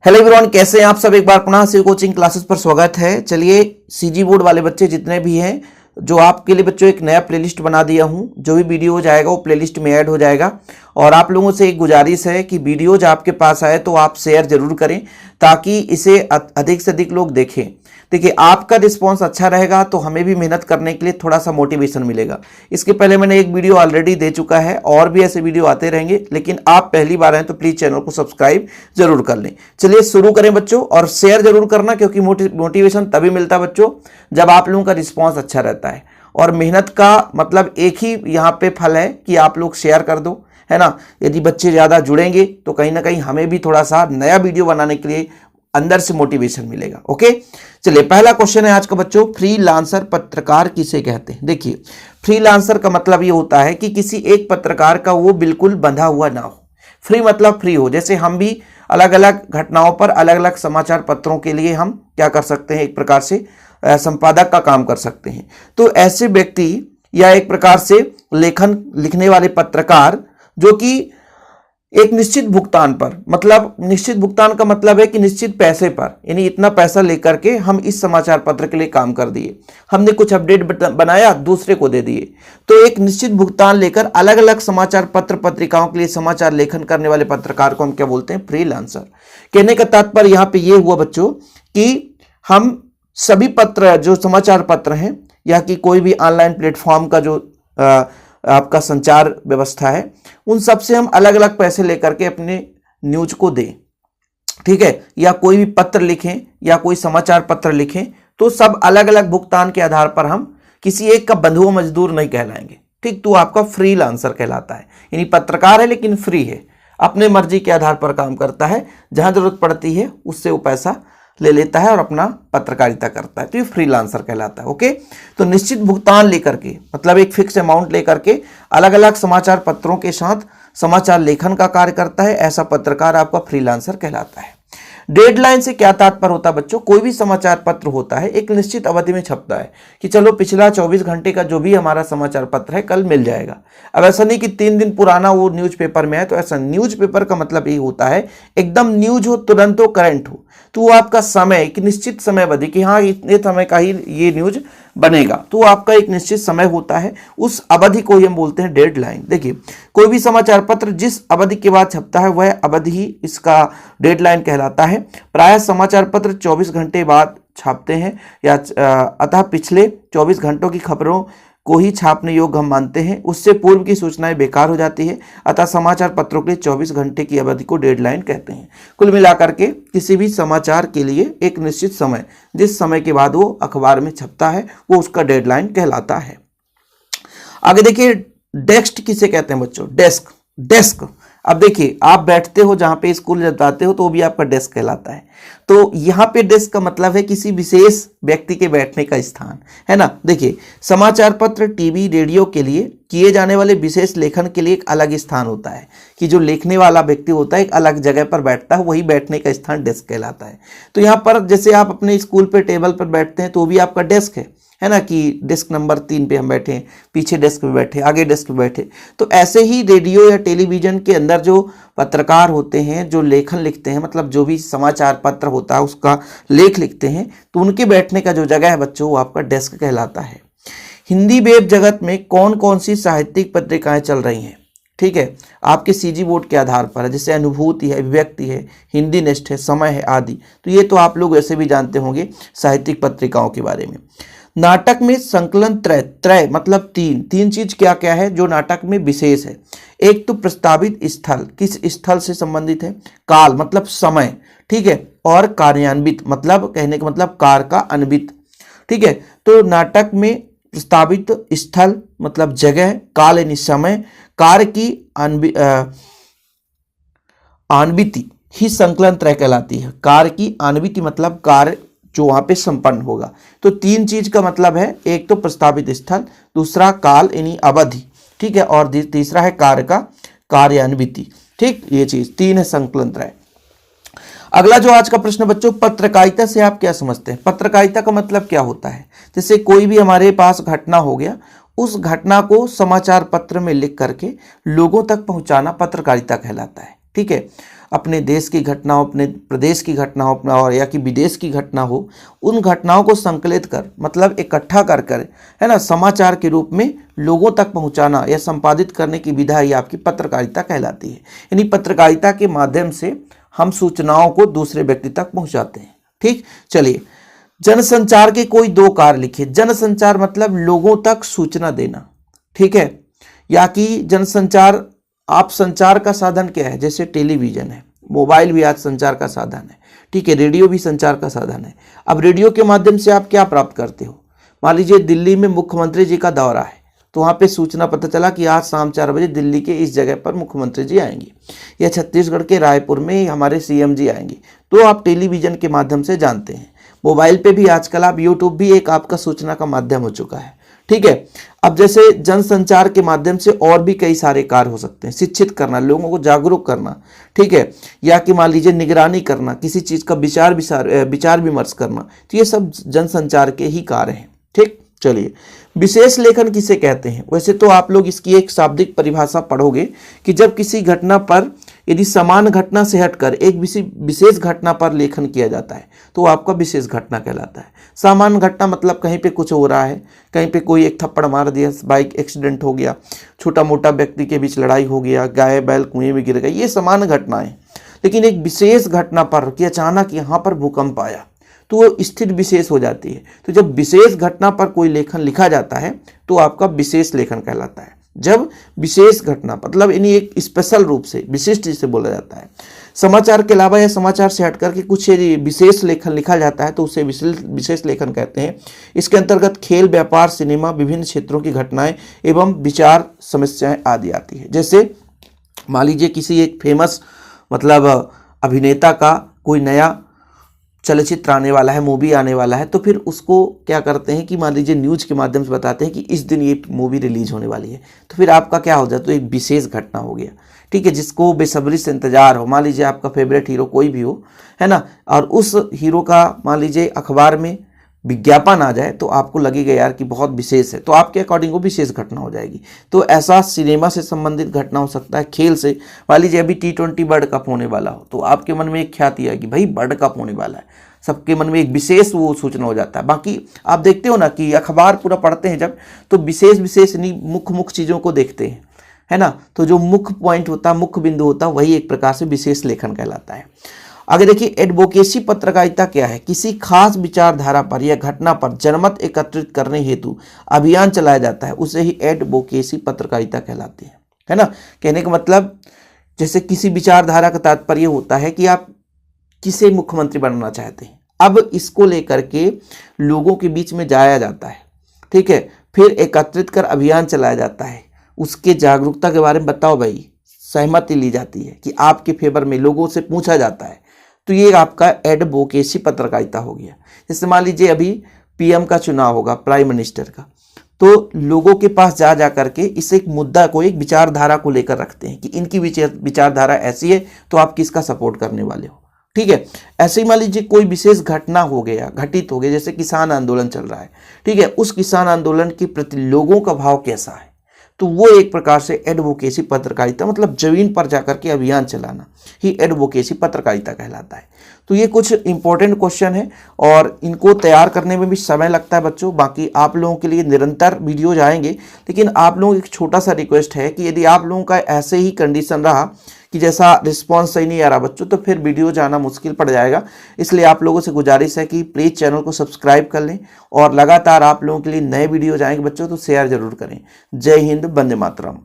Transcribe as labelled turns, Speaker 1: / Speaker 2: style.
Speaker 1: Hello everyone, कैसे हैं आप सब। एक बार पुनः से कोचिंग क्लासेस पर स्वागत है। चलिए, सीजी बोर्ड वाले बच्चे जितने भी हैं, जो आपके लिए बच्चों एक नया प्लेलिस्ट बना दिया हूं। जो भी वीडियो हो जाएगा वो प्लेलिस्ट में ऐड हो जाएगा। और आप लोगों से एक गुजारिश है कि वीडियोज आपके पास आए तो आप शेयर जरूर करें, ताकि इसे अधिक से अधिक लोग देखें। देखिए, आपका रिस्पॉन्स अच्छा रहेगा तो हमें भी मेहनत करने के लिए थोड़ा सा मोटिवेशन मिलेगा। इसके पहले मैंने एक वीडियो ऑलरेडी दे चुका है, और भी ऐसे वीडियो आते रहेंगे, लेकिन आप पहली बार हैं तो प्लीज चैनल को सब्सक्राइब जरूर कर लें। चलिए शुरू करें बच्चों, और शेयर जरूर करना, क्योंकि मोटिवेशन तभी मिलता है बच्चों जब आप लोगों का रिस्पॉन्स अच्छा रहता है। और मेहनत का मतलब एक ही यहाँ पे फल है कि आप लोग शेयर कर दो, है ना। यदि बच्चे ज्यादा जुड़ेंगे तो कहीं ना कहीं हमें भी थोड़ा सा नया वीडियो बनाने के लिए अंदर से मोटिवेशन मिलेगा। ओके, चलिए पहला क्वेश्चन है आज का बच्चों, फ्रीलांसर पत्रकार किसे कहते हैं। देखिए, फ्रीलांसर का मतलब ये होता है कि किसी एक पत्रकार का वो बिल्कुल बंधा हुआ ना हो। फ्री मतलब फ्री हो। जैसे हम भी अलग अलग घटनाओं पर अलग अलग समाचार पत्रों के लिए हम क्या कर सकते हैं, एक प्रकार से संपादक का काम कर सकते हैं। तो ऐसे व्यक्ति या एक प्रकार से लेखन लिखने वाले पत्रकार जो कि एक निश्चित भुगतान पर, मतलब निश्चित भुगतान का मतलब है कि निश्चित पैसे पर, यानी इतना पैसा लेकर के हम इस समाचार पत्र के लिए काम कर दिए, हमने कुछ अपडेट बनाया दूसरे को दे दिए। तो एक निश्चित भुगतान लेकर अलग अलग समाचार पत्र पत्रिकाओं के लिए समाचार लेखन करने वाले पत्रकार को हम क्या बोलते हैं, फ्रीलांसर। कहने का तात्पर्य यहाँ पे ये हुआ बच्चों कि हम सभी पत्र जो समाचार पत्र हैं, या कि कोई भी ऑनलाइन प्लेटफॉर्म का जो आपका संचार व्यवस्था है, उन सब से हम अलग अलग पैसे लेकर के अपने न्यूज को दें, ठीक है। या कोई भी पत्र लिखें या कोई समाचार पत्र लिखें, तो सब अलग अलग भुगतान के आधार पर, हम किसी एक का बंधुआ मजदूर नहीं कहलाएंगे, ठीक। तो आपका फ्रीलांसर कहलाता है, यानी पत्रकार है लेकिन फ्री है, अपने मर्जी के आधार पर काम करता है, जहां जरूरत पड़ती है उससे वो पैसा ले लेता है और अपना पत्रकारिता करता है। तो ये फ्रीलांसर कहलाता है। ओके, तो निश्चित भुगतान लेकर के, मतलब एक फिक्स अमाउंट लेकर के अलग अलग समाचार पत्रों के साथ समाचार लेखन का कार्य करता है, ऐसा पत्रकार आपका फ्रीलांसर कहलाता है। डेडलाइन से क्या तात्पर्य होता है बच्चों, कोई भी समाचार पत्र होता है एक निश्चित अवधि में छपता है कि चलो पिछला 24 घंटे का जो भी हमारा समाचार पत्र है कल मिल जाएगा। अब ऐसा नहीं कि 3 दिन पुराना वो न्यूज़पेपर में है, तो ऐसा न्यूज़पेपर का मतलब ये होता है एकदम न्यूज हो, तुरंत हो, करंट हो। तो वो आपका समय, एक निश्चित समय अवधि कि हाँ इतने समय का ही ये न्यूज बनेगा, तो आपका एक निश्चित समय होता है, उस अवधि को ही हम बोलते हैं डेडलाइन। देखिए, कोई भी समाचार पत्र जिस अवधि के बाद छपता है वह अवधि ही इसका डेडलाइन कहलाता है। प्रायः समाचार पत्र 24 घंटे बाद छापते हैं, या अतः पिछले 24 घंटों की खबरों को ही छापने योग्य हम मानते हैं। उससे पूर्व की सूचनाएं बेकार हो जाती है, अतः समाचार पत्रों के लिए 24 घंटे की अवधि को डेडलाइन कहते हैं। कुल मिलाकर के किसी भी समाचार के लिए एक निश्चित समय, जिस समय के बाद वो अखबार में छपता है, वो उसका डेडलाइन कहलाता है। आगे देखिए, डेस्क किसे कहते हैं बच्चों, डेस्क। डेस्क, अब देखिए आप बैठते हो जहां पे स्कूल जाते हो, तो वो भी आपका डेस्क कहलाता है। तो यहाँ पे डेस्क का मतलब है किसी विशेष व्यक्ति के बैठने का स्थान, है ना। देखिए, समाचार पत्र, टीवी, रेडियो के लिए किए जाने वाले विशेष लेखन के लिए एक अलग स्थान होता है, कि जो लिखने वाला व्यक्ति होता है एक अलग जगह पर बैठता है, वही बैठने का स्थान डेस्क कहलाता है। तो यहाँ पर जैसे आप अपने स्कूल पे टेबल पर बैठते हैं तो भी आपका डेस्क है ना, कि डेस्क नंबर 3 पे हम बैठे हैं, पीछे डेस्क पे बैठे, आगे डेस्क पे बैठे। तो ऐसे ही रेडियो या टेलीविजन के अंदर जो पत्रकार होते हैं, जो लेखन लिखते हैं, मतलब जो भी समाचार पत्र होता है उसका लेख लिखते हैं, तो उनके बैठने का जो जगह है बच्चों, वो आपका डेस्क कहलाता है। हिंदी वेब जगत में कौन कौन सी साहित्यिक पत्रिकाएं चल रही हैं, ठीक है, आपके सीजी बोर्ड के आधार पर है। जैसे अनुभूति है, अभिव्यक्ति है, हिंदी नेस्ट है, समय है आदि। तो ये तो आप लोग वैसे भी जानते होंगे साहित्यिक पत्रिकाओं के बारे में। नाटक में संकलन त्रय, त्रय मतलब तीन चीज क्या क्या है जो नाटक में विशेष है। एक तो प्रस्तावित स्थल, किस स्थल से संबंधित है, काल मतलब समय, ठीक है, और कार्यान्वित मतलब कहने का मतलब कार्य का अन्वित, ठीक है। तो नाटक में प्रस्तावित स्थल मतलब जगह, काल यानी समय, कार्य की अन्विति ही संकलन त्रय कहलाती है। कार्य की अन्विति मतलब कार्य जो वहां पे संपन्न होगा। तो 3 चीज का मतलब है, एक तो प्रस्तावित स्थल, दूसरा काल यानी अवधि, ठीक है, और तीसरा है कार्य का कार्यान्विति, ठीक। ये चीज 3 है संकलन त्रय। अगला जो आज का प्रश्न बच्चों, पत्रकारिता से आप क्या समझते हैं। पत्रकारिता का मतलब क्या होता है, जैसे कोई भी हमारे पास घटना हो गया, उस घटना को समाचार पत्र में लिख करके लोगों तक पहुंचाना पत्रकारिता कहलाता है, ठीक है। अपने देश की घटना हो, अपने प्रदेश की घटना हो, अपना और या कि विदेश की घटना हो, उन घटनाओं को संकलित कर मतलब इकट्ठा कर है ना समाचार के रूप में लोगों तक पहुंचाना या संपादित करने की विधा ही आपकी पत्रकारिता कहलाती है। यानी पत्रकारिता के माध्यम से हम सूचनाओं को दूसरे व्यक्ति तक पहुंचाते हैं। ठीक, चलिए जनसंचार के कोई 2 कार्य लिखिए। जनसंचार मतलब लोगों तक सूचना देना, ठीक है, या कि जनसंचार आप संचार का साधन क्या है, जैसे टेलीविजन है, मोबाइल भी आज संचार का साधन है, ठीक है, रेडियो भी संचार का साधन है। अब रेडियो के माध्यम से आप क्या प्राप्त करते हो, मान लीजिए दिल्ली में मुख्यमंत्री जी का दौरा है, तो वहाँ पे सूचना पता चला कि आज शाम 4 बजे दिल्ली के इस जगह पर मुख्यमंत्री जी आएंगे, या छत्तीसगढ़ के रायपुर में हमारे सीएम जी आएंगे, तो आप टेलीविजन के माध्यम से जानते हैं। मोबाइल पे भी आजकल आप यूट्यूब भी एक आपका सूचना का माध्यम हो चुका है, ठीक है। अब जैसे जनसंचार के माध्यम से और भी कई सारे कार्य हो सकते हैं, शिक्षित करना, लोगों को जागरूक करना, ठीक है, या कि मान लीजिए निगरानी करना, किसी चीज़ का विचार विमर्श करना, तो ये सब जनसंचार के ही कार्य हैं। ठीक, चलिए विशेष लेखन किसे कहते हैं। वैसे तो आप लोग इसकी एक शाब्दिक परिभाषा पढ़ोगे कि जब किसी घटना पर यदि समान घटना से हटकर एक विशेष घटना पर लेखन किया जाता है तो आपका विशेष घटना कहलाता है। सामान्य घटना मतलब कहीं पे कुछ हो रहा है, कहीं पे कोई एक थप्पड़ मार दिया, बाइक एक्सीडेंट हो गया, छोटा मोटा व्यक्ति के बीच लड़ाई हो गया, गाय बैल कुएं में गिर गई, ये सामान्य घटनाएं। लेकिन एक विशेष घटना पर कि अचानक यहाँ पर भूकंप आया तो वो स्थिति विशेष हो जाती है। तो जब विशेष घटना पर कोई लेखन लिखा जाता है तो आपका विशेष लेखन कहलाता है। जब विशेष घटना मतलब इन्हीं एक स्पेशल रूप से विशिष्ट जिसे बोला जाता है, समाचार के अलावा या समाचार से हटकर के कुछ विशेष लेखन लिखा जाता है तो उसे विशेष लेखन कहते हैं। इसके अंतर्गत खेल, व्यापार, सिनेमा, विभिन्न क्षेत्रों की घटनाएं एवं विचार, समस्याएं आदि आती है। जैसे मान लीजिए किसी एक फेमस मतलब अभिनेता का कोई नया चलचित्र आने वाला है, मूवी आने वाला है, तो फिर उसको क्या करते हैं कि मान लीजिए न्यूज के माध्यम से बताते हैं कि इस दिन ये मूवी रिलीज होने वाली है, तो फिर आपका क्या हो जाता है, तो एक विशेष घटना हो गया, ठीक है, जिसको बेसब्री से इंतजार हो। मान लीजिए आपका फेवरेट हीरो कोई भी हो, है ना, और उस हीरो का मान लीजिए अखबार में विज्ञापन आ जाए तो आपको लगेगा यार कि बहुत विशेष है, तो आपके अकॉर्डिंग वो विशेष घटना हो जाएगी। तो ऐसा सिनेमा से संबंधित घटना हो सकता है, खेल से, मान लीजिए अभी T20 वर्ल्ड कप होने वाला हो तो आपके मन में एक ख्याति है कि भाई वर्ल्ड कप होने वाला है, सबके मन में एक विशेष वो सूचना हो जाता है। बाकी आप देखते हो ना कि अखबार पूरा पढ़ते हैं जब, तो विशेष नहीं मुख्य चीज़ों को देखते हैं, है ना, तो जो मुख्य पॉइंट होता है, मुख्य बिंदु होता है, वही एक प्रकार से विशेष लेखन कहलाता है। आगे देखिए एडवोकेसी पत्रकारिता क्या है। किसी खास विचारधारा पर या घटना पर जनमत एकत्रित करने हेतु अभियान चलाया जाता है, उसे ही एडवोकेसी पत्रकारिता कहलाती है ना। कहने का मतलब जैसे किसी विचारधारा का तात्पर्य होता है कि आप किसे मुख्यमंत्री बनाना चाहते हैं, अब इसको लेकर के लोगों के बीच में जाया जाता है, ठीक है, फिर एकत्रित कर अभियान चलाया जाता है, उसके जागरूकता के बारे में बताओ भाई, सहमति ली जाती है कि आपके फेवर में लोगों से पूछा जाता है, तो ये आपका एडवोकेसी पत्रकारिता हो गया। जैसे मान लीजिए अभी पीएम का चुनाव होगा, प्राइम मिनिस्टर का, तो लोगों के पास जा करके इस एक मुद्दा को, एक विचारधारा को लेकर रखते हैं कि इनकी विचारधारा ऐसी है तो आप किसका सपोर्ट करने वाले हो, ठीक है। ऐसे ही मान लीजिए कोई विशेष घटना हो गया, घटित हो गया, जैसे किसान आंदोलन चल रहा है, ठीक है, उस किसान आंदोलन के प्रति लोगों का भाव कैसा है, तो वो एक प्रकार से एडवोकेसी पत्रकारिता मतलब जमीन पर जाकर के अभियान चलाना ही एडवोकेसी पत्रकारिता कहलाता है। तो ये कुछ इंपॉर्टेंट क्वेश्चन है और इनको तैयार करने में भी समय लगता है बच्चों। बाकी आप लोगों के लिए निरंतर वीडियोज आएंगे, लेकिन आप लोगों एक छोटा सा रिक्वेस्ट है कि यदि आप लोगों का ऐसे ही कंडीशन रहा कि जैसा रिस्पॉन्स सही नहीं आ रहा बच्चों, तो फिर वीडियो जाना मुश्किल पड़ जाएगा। इसलिए आप लोगों से गुजारिश है कि प्लीज़ चैनल को सब्सक्राइब कर लें और लगातार आप लोगों के लिए नए वीडियो आएंगे बच्चों, तो शेयर जरूर करें। जय हिंद, वंदे मातरम।